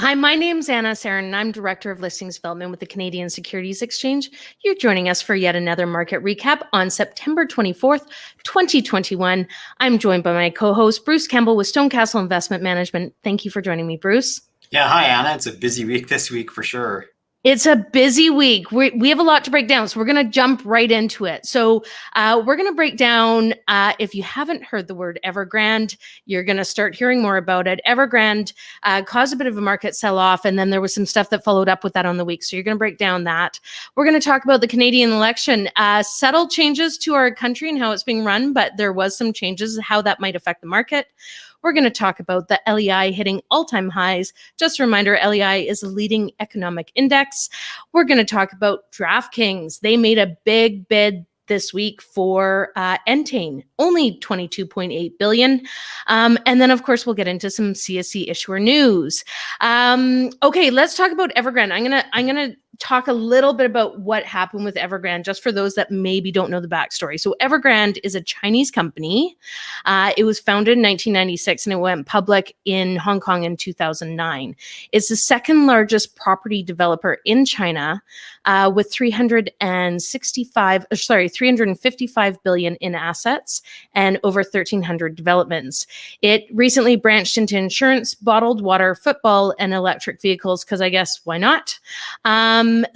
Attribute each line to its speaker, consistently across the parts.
Speaker 1: Hi, my name's Anna Serin, and I'm Director of Listings Development with the Canadian Securities Exchange. You're joining us for yet another market recap on September 24th, 2021. I'm joined by my co-host, Bruce Campbell with StoneCastle Investment Management. Thank you for joining me, Bruce.
Speaker 2: Yeah, hi, Anna. It's a busy week this week for sure.
Speaker 1: It's a busy week. We have a lot to break down, so we're going to jump right into it. So we're going to break down, if you haven't heard the word Evergrande, you're going to start hearing more about it. Evergrande caused a bit of a market sell-off, and then there was some stuff that followed up with that on the week. So you're going to break down that. We're going to talk about the Canadian election, subtle changes to our country and how it's being run, but there was some changes, how that might affect the market. We're going to talk about the LEI hitting all-time highs. Just a reminder, LEI is a leading economic index. We're going to talk about DraftKings. They made a big bid this week for Entain, only $22.8 billion. And then, of course, we'll get into some CSE issuer news. Okay, let's talk about Evergrande. I'm gonna talk a little bit about what happened with Evergrande, just for those that maybe don't know the backstory. So Evergrande is a Chinese company. It was founded in 1996 and it went public in Hong Kong in 2009. It's the second largest property developer in China, with 355 billion in assets and over 1,300 developments. It recently branched into insurance, bottled water, football, and electric vehicles, because I guess why not?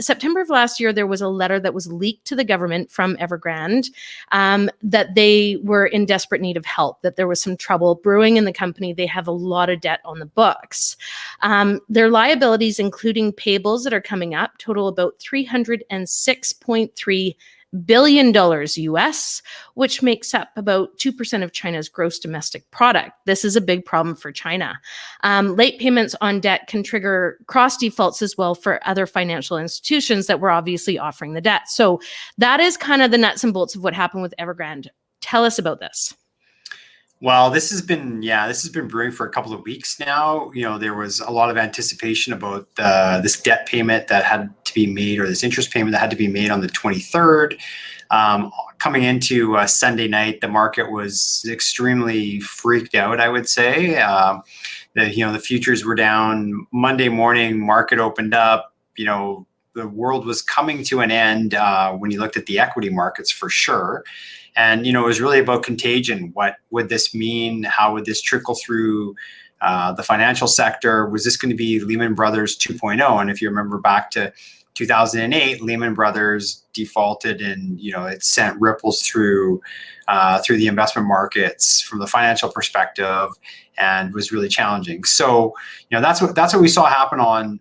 Speaker 1: September of last year, there was a letter that was leaked to the government from Evergrande that they were in desperate need of help, that there was some trouble brewing in the company. They have a lot of debt on the books. Their liabilities, including payables that are coming up, total about $306.3 billion US, which makes up about 2% of China's gross domestic product. This is a big problem for China. Late payments on debt can trigger cross defaults as well for other financial institutions that were obviously offering the debt. So that is kind of the nuts and bolts of what happened with Evergrande. Tell us about this.
Speaker 2: Well, this has been brewing for a couple of weeks now. You know, there was a lot of anticipation about this debt payment that had to be made, or this interest payment that had to be made on the 23rd. Coming into Sunday night, the market was extremely freaked out, I would say. The futures were down. Monday morning, market opened up. You know, the world was coming to an end when you looked at the equity markets for sure. And, you know, it was really about contagion. What would this mean? How would this trickle through the financial sector? Was this going to be Lehman Brothers 2.0? And if you remember back to 2008, Lehman Brothers defaulted, and, you know, it sent ripples through the investment markets from the financial perspective, and was really challenging. So, you know, that's what we saw happen on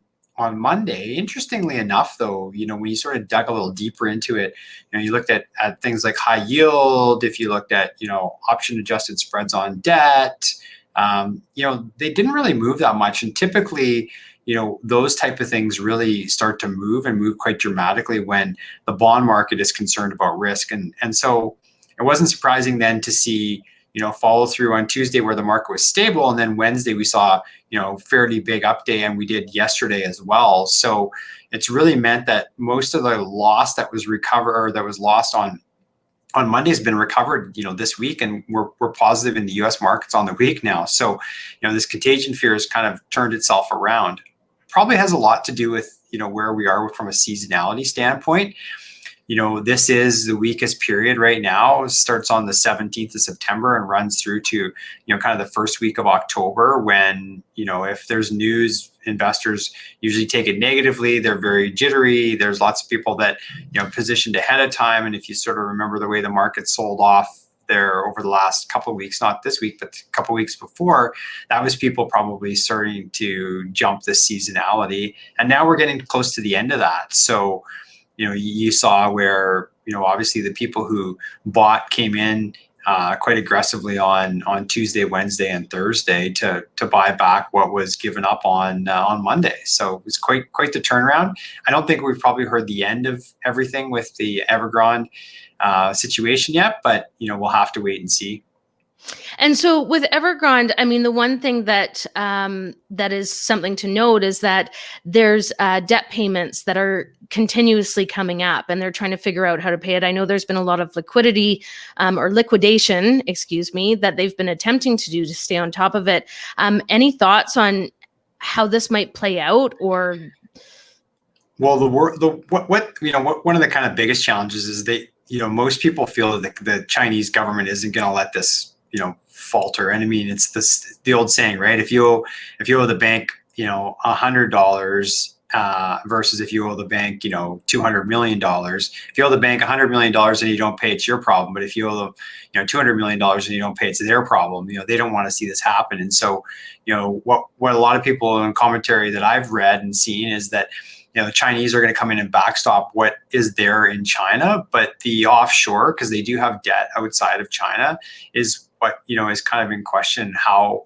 Speaker 2: Monday. Interestingly enough, though, you know, when you sort of dug a little deeper into it, you know, you looked at things like high yield. If you looked at, you know, option adjusted spreads on debt, you know, they didn't really move that much. And typically, you know, those type of things really start to move, and move quite dramatically when the bond market is concerned about risk. And so it wasn't surprising then to see, you know, follow through on Tuesday where the market was stable. And then Wednesday we saw, you know, fairly big update, and we did yesterday as well. So it's really meant that most of the loss that was lost on Monday has been recovered, you know, this week, and we're positive in the US markets on the week now. So, you know, this contagion fear has kind of turned itself around. Probably has a lot to do with, you know, where we are from a seasonality standpoint. You know, this is the weakest period right now. It starts on the 17th of September and runs through to, you know, kind of the first week of October, when, you know, if there's news, investors usually take it negatively. They're very jittery. There's lots of people that, you know, positioned ahead of time. And if you sort of remember the way the market sold off there over the last couple of weeks, not this week, but a couple of weeks before, that was people probably starting to jump the seasonality. And now we're getting close to the end of that. So, you know, you saw where, you know, obviously the people who bought came in quite aggressively on Tuesday, Wednesday, and Thursday to buy back what was given up on Monday. So it was quite the turnaround. I don't think we've probably heard the end of everything with the Evergrande situation yet, but, you know, we'll have to wait and see.
Speaker 1: And so with Evergrande, I mean, the one thing that that is something to note is that there's debt payments that are continuously coming up, and they're trying to figure out how to pay it. I know there's been a lot of liquidity or liquidation, excuse me, that they've been attempting to do to stay on top of it. Any thoughts on how this might play out, or?
Speaker 2: Well, one of the kind of biggest challenges is most people feel that the Chinese government isn't going to let this, falter. And I mean, it's the old saying, right? If you owe the bank, $100 versus if you owe the bank, $200 million. If you owe the bank $100 million and you don't pay, it's your problem. But if you owe them, $200 million and you don't pay, it's their problem. They don't want to see this happen. And so, what a lot of people in commentary that I've read and seen is that, the Chinese are going to come in and backstop what is there in China, but the offshore, because they do have debt outside of China, is what, is kind of in question how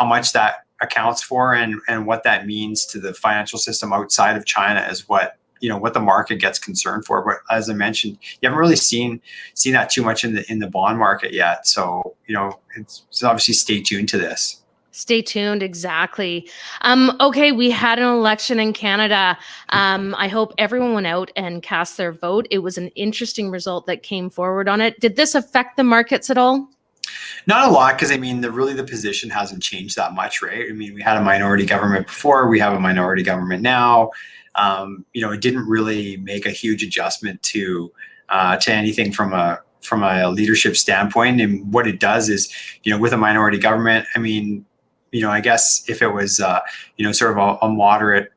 Speaker 2: much that accounts for and what that means to the financial system outside of China is what the market gets concerned for. But as I mentioned, you haven't really seen that too much in the bond market yet. So, it's obviously stay tuned to this.
Speaker 1: Stay tuned. Exactly. Okay. We had an election in Canada. I hope everyone went out and cast their vote. It was an interesting result that came forward on it. Did this affect the markets at all?
Speaker 2: Not a lot, because I mean, the position hasn't changed that much, right? I mean, we had a minority government before, we have a minority government now. It didn't really make a huge adjustment to anything from a leadership standpoint. And what it does is, with a minority government, I mean, I guess if it was, sort of a moderate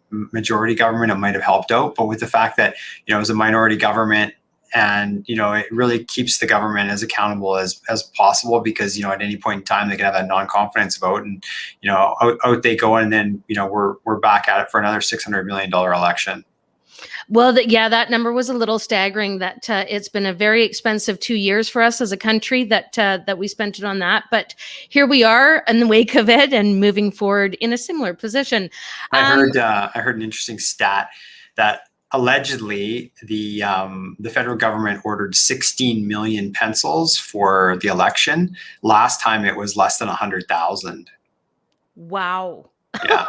Speaker 2: majority government, it might have helped out. But with the fact that, it was a minority government, and, it really keeps the government as accountable as possible, because, at any point in time, they can have that non-confidence vote and, out they go. And then, we're back at it for another $600 million election.
Speaker 1: Well, that number was a little staggering. That it's been a very expensive 2 years for us as a country that we spent it on that. But here we are in the wake of it and moving forward in a similar position.
Speaker 2: I heard an interesting stat that allegedly the federal government ordered 16 million pencils for the election. Last time it was less than 100,000.
Speaker 1: Wow.
Speaker 2: Yeah.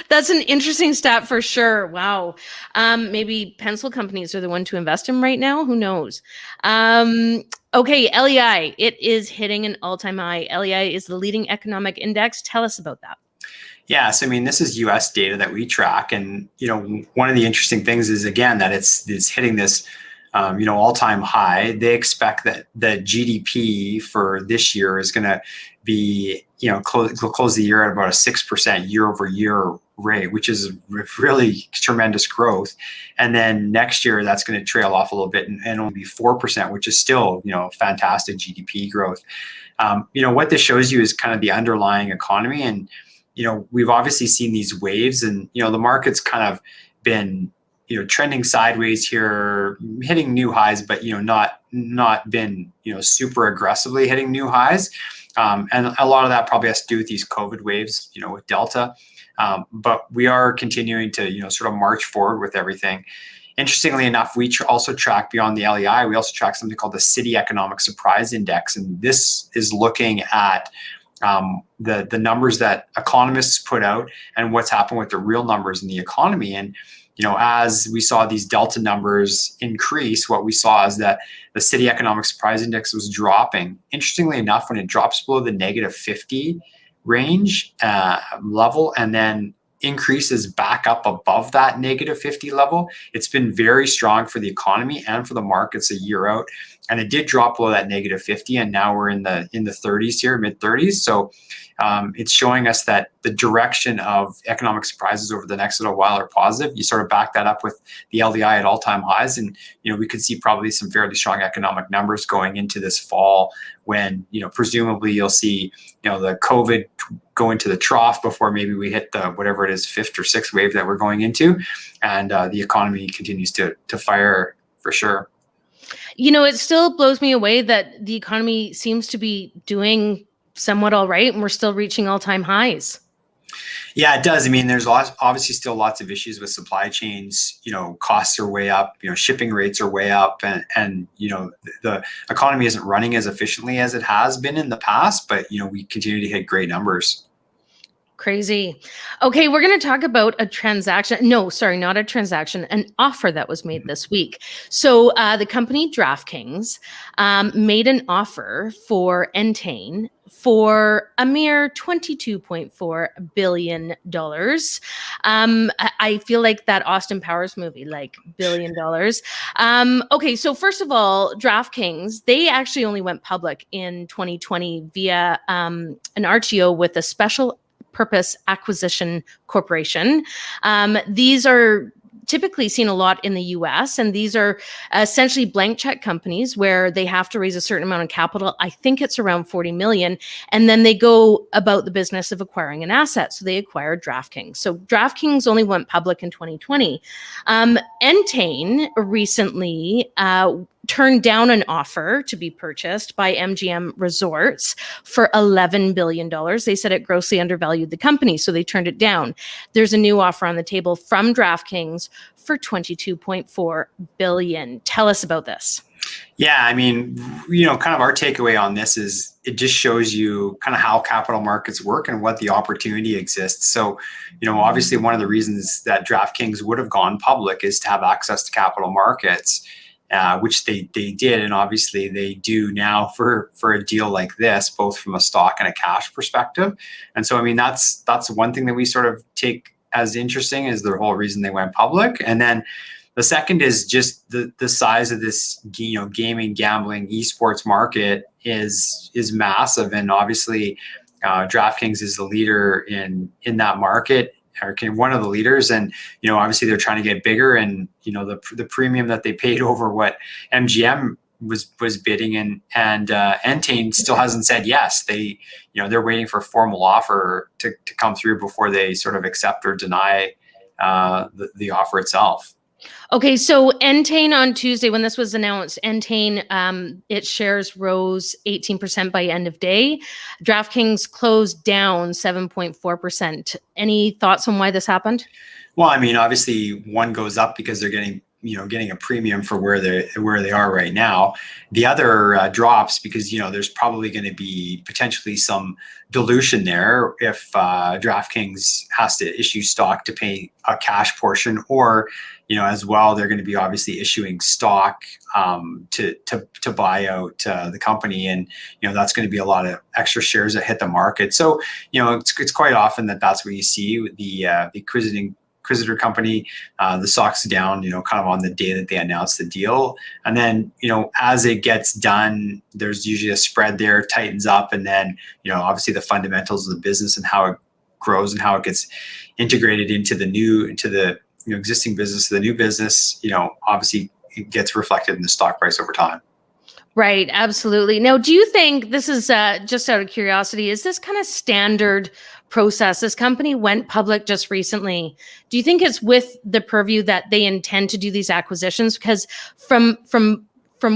Speaker 1: That's an interesting stat for sure. Wow. Maybe pencil companies are the one to invest in right now. Who knows? Okay. LEI, it is hitting an all-time high. LEI is the leading economic index. Tell us about that.
Speaker 2: Yeah, so I mean, this is U.S. data that we track, and one of the interesting things is, again, that it's hitting this all-time high. They expect that the GDP for this year is going to be close the year at about a 6% year-over-year rate, which is really tremendous growth. And then next year, that's going to trail off a little bit and only be 4%, which is still fantastic GDP growth. What this shows you is kind of the underlying economy, and we've obviously seen these waves, and the market's kind of been trending sideways here, hitting new highs, but not been super aggressively hitting new highs. And a lot of that probably has to do with these COVID waves, with Delta. But we are continuing to sort of march forward with everything. Interestingly enough, we also track beyond the LEI. We also track something called the City Economic Surprise Index, and this is looking at the numbers that economists put out and what's happened with the real numbers in the economy. And as we saw these Delta numbers increase, what we saw is that the City Economic Surprise Index was dropping. Interestingly enough, when it drops below the -50 range level and then increases back up above that -50 level, it's been very strong for the economy and for the markets a year out. And it did drop below that -50, and now we're in the 30s here, mid-30s. So it's showing us that the direction of economic surprises over the next little while are positive. You sort of back that up with the LDI at all-time highs, and we could see probably some fairly strong economic numbers going into this fall, when presumably you'll see the COVID go into the trough before maybe we hit the whatever it is, 5th or 6th wave that we're going into, and the economy continues to fire for sure.
Speaker 1: It still blows me away that the economy seems to be doing somewhat all right, and we're still reaching all-time highs.
Speaker 2: Yeah, it does. I mean, there's obviously still lots of issues with supply chains. Costs are way up. Shipping rates are way up, and the economy isn't running as efficiently as it has been in the past. But we continue to hit great numbers.
Speaker 1: Crazy. Okay, we're going to talk about a transaction. No, sorry, not a transaction, an offer that was made this week. So the company DraftKings made an offer for Entain for a mere $22.4 billion. I feel like that Austin Powers movie, like $1 billion. Okay, so first of all, DraftKings, they actually only went public in 2020 via an RTO with a special purpose acquisition corporation. These are typically seen a lot in the US, and these are essentially blank check companies where they have to raise a certain amount of capital. I think it's around 40 million, and then they go about the business of acquiring an asset. So they acquired DraftKings. So DraftKings only went public in 2020. Entain recently turned down an offer to be purchased by MGM Resorts for $11 billion. They said it grossly undervalued the company, so they turned it down. There's a new offer on the table from DraftKings for $22.4 billion. Tell us about this.
Speaker 2: Yeah, I mean, kind of our takeaway on this is it just shows you kind of how capital markets work and what the opportunity exists. So, obviously one of the reasons that DraftKings would have gone public is to have access to capital markets. Which they did, and obviously they do now for a deal like this, both from a stock and a cash perspective. And so, I mean, that's one thing that we sort of take as interesting, is the whole reason they went public. And then the second is just the size of this, gaming, gambling, esports market is massive, and obviously DraftKings is the leader in that market. Or one of the leaders, and obviously they're trying to get bigger, and the premium that they paid over what MGM was bidding, and Entain still hasn't said yes. They're waiting for a formal offer to come through before they sort of accept or deny the offer itself.
Speaker 1: Okay, so Entain on Tuesday, when this was announced, Entain, its shares rose 18% by end of day. DraftKings closed down 7.4%. Any thoughts on why this happened?
Speaker 2: Well, I mean, obviously one goes up because they're getting a premium for where they are right now. The other drops because there's probably going to be potentially some dilution there if DraftKings has to issue stock to pay a cash portion, or as well, they're going to be obviously issuing stock to buy out the company, and that's going to be a lot of extra shares that hit the market. So it's quite often that's what you see with the Inquisitor company. The stock's down, kind of on the day that they announced the deal, and then as it gets done, there's usually a spread there, tightens up, and then obviously the fundamentals of the business and how it grows and how it gets integrated into the existing business, the new business, obviously it gets reflected in the stock price over time.
Speaker 1: Right, absolutely. Now, do you think this is just out of curiosity, is this kind of standard process? This company went public just recently. Do you think it's with the purview that they intend to do these acquisitions? Because from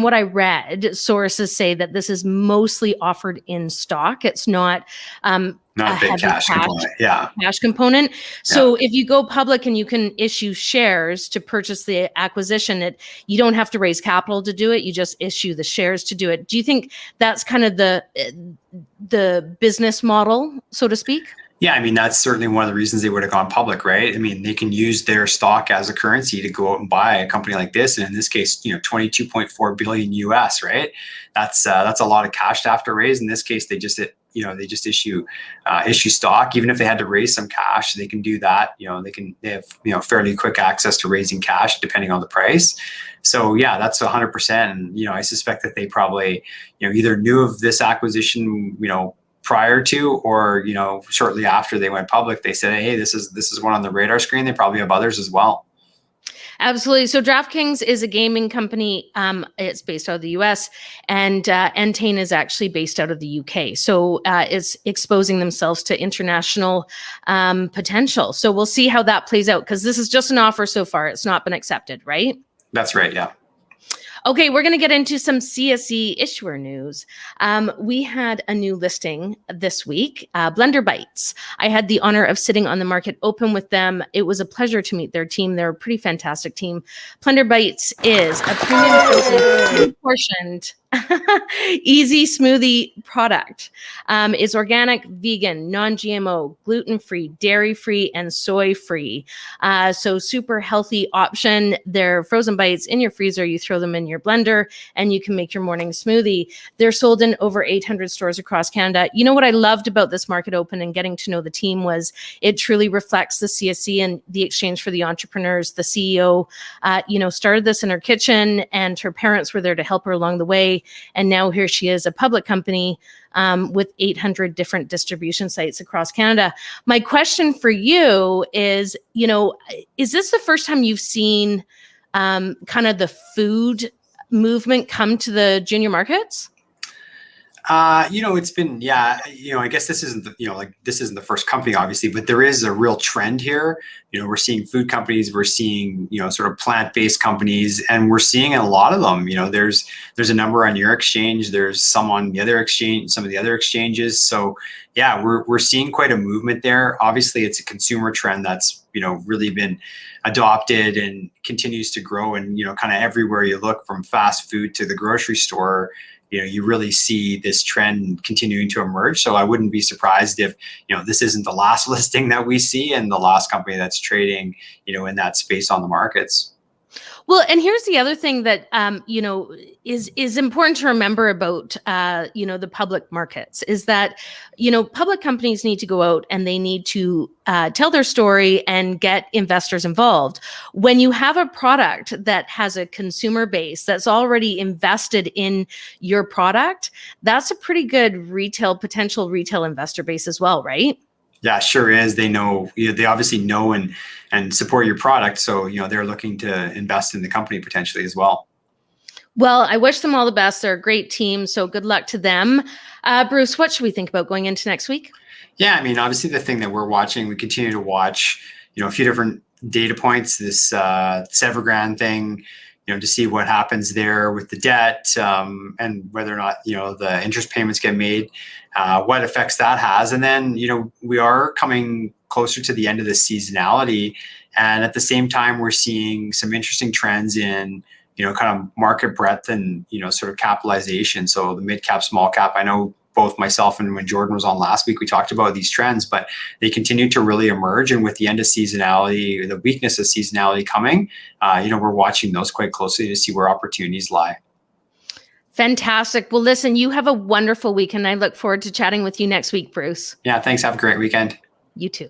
Speaker 1: what I read, sources say that this is mostly offered in stock. It's not
Speaker 2: a big cash component. Yeah.
Speaker 1: Cash component. So if you go public and you can issue shares to purchase the acquisition, you don't have to raise capital to do it. You just issue the shares to do it. Do you think that's kind of the business model, so to speak?
Speaker 2: Yeah, I mean, that's certainly one of the reasons they would have gone public, right? I mean, they can use their stock as a currency to go out and buy a company like this. And in this case, $22.4 billion US, right? That's a lot of cash to have to raise. In this case, they just issue stock. Even if they had to raise some cash, they can do that. They have fairly quick access to raising cash depending on the price. So yeah, that's 100%. And I suspect that they probably either knew of this acquisition prior to, or shortly after they went public, they said, hey, this is one on the radar screen. They probably have others as well.
Speaker 1: Absolutely. So DraftKings is a gaming company. It's based out of the US, and Entain is actually based out of the UK. So it's exposing themselves to international potential. So we'll see how that plays out, because this is just an offer so far. It's not been accepted, right?
Speaker 2: That's right. Yeah.
Speaker 1: Okay, we're going to get into some CSE issuer news. We had a new listing this week, Blender Bytes. I had the honor of sitting on the market open with them. It was a pleasure to meet their team. They're a pretty fantastic team. Blender Bytes is a premium portioned, easy smoothie product. Is organic, vegan, non-GMO, gluten-free, dairy-free, and soy-free. So super healthy option. They're frozen bites in your freezer. You throw them in your blender and you can make your morning smoothie. They're sold in over 800 stores across Canada. You know what I loved about this market open and getting to know the team was it truly reflects the CSC and the Exchange for the Entrepreneurs. The CEO, started this in her kitchen and her parents were there to help her along the way. And now here she is, a public company with 800 different distribution sites across Canada. My question for you is, is this the first time you've seen kind of the food movement come to the junior markets?
Speaker 2: It's been, I guess this isn't, this isn't the first company, obviously, but there is a real trend here. We're seeing food companies, we're seeing, sort of plant-based companies, and we're seeing a lot of them. There's a number on your exchange, there's some on the other exchange, some of the other exchanges. So yeah, we're seeing quite a movement there. Obviously, it's a consumer trend that's, really been adopted and continues to grow. And, kind of everywhere you look, from fast food to the grocery store, you really see this trend continuing to emerge. So I wouldn't be surprised if, this isn't the last listing that we see and the last company that's trading, in that space on the markets.
Speaker 1: Well, and here's the other thing that, is important to remember about, the public markets is that, public companies need to go out and they need to tell their story and get investors involved. When you have a product that has a consumer base that's already invested in your product, that's a pretty good potential retail investor base as well, right?
Speaker 2: Yeah, sure is. They know, they obviously know and support your product. So, they're looking to invest in the company potentially as well.
Speaker 1: Well, I wish them all the best. They're a great team. So good luck to them. Bruce, what should we think about going into next week?
Speaker 2: Yeah, I mean, obviously the thing that we're watching, we continue to watch, a few different data points, this Evergrande thing, to see what happens there with the debt, and whether or not, the interest payments get made, what effects that has. And then, we are coming closer to the end of the seasonality. And at the same time, we're seeing some interesting trends in, kind of market breadth and, sort of capitalization. So the mid cap, small cap, I know both myself and when Jordan was on last week, we talked about these trends, but they continue to really emerge. And with the end of seasonality, the weakness of seasonality coming, we're watching those quite closely to see where opportunities lie.
Speaker 1: Fantastic. Well, listen, you have a wonderful weekend. I look forward to chatting with you next week, Bruce.
Speaker 2: Yeah, thanks. Have a great weekend.
Speaker 1: You too.